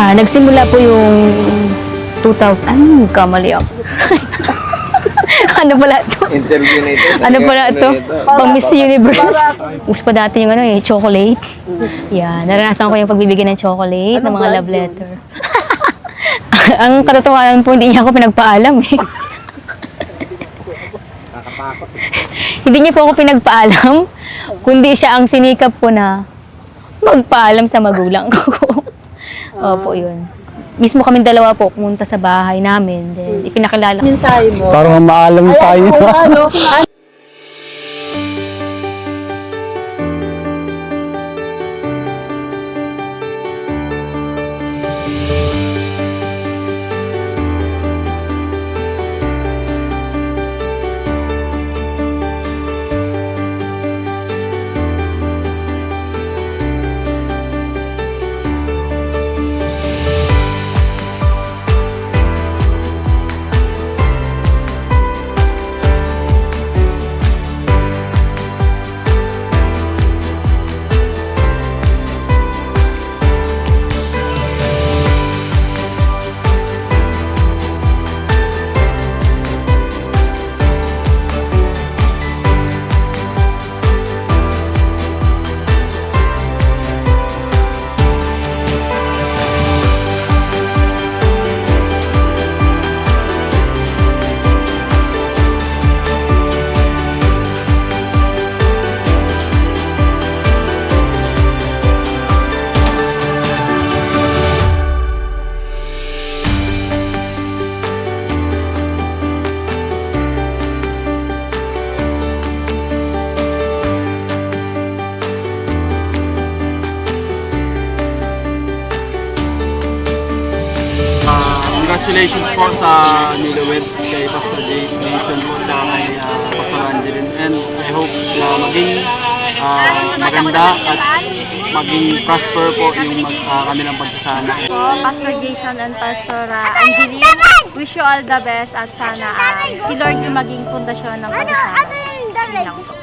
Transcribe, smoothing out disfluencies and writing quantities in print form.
Nagsimula po yung 2000, kamali ako. Ano pala ito? Interview na ito. Ano pala ito? Pang Miss Universe. Gusto pa dati yung chocolate. Yeah, naranasan ko yung pagbibigay ng chocolate, ng mga love letter. Ang katotohanan po, hindi niya ako pinagpaalam eh. Hindi niya po ako pinagpaalam, kundi siya ang sinikap ko na magpaalam sa magulang ko. Opo, yun. Mismo kaming dalawa po pumunta sa bahay namin. Then, ipinakilala ko. Mensahe mo. Parang maalam tayo. Congratulations po sa newlyweds kay Pastor Jay Mason po at kay Pastor Angeline, and I hope na maging maganda at maging prosper po yung kanilang pagsasama. Pastor Jason and Pastor Angeline, wish you all the best at sana si Lord yung maging pundasyon ng pagsasama.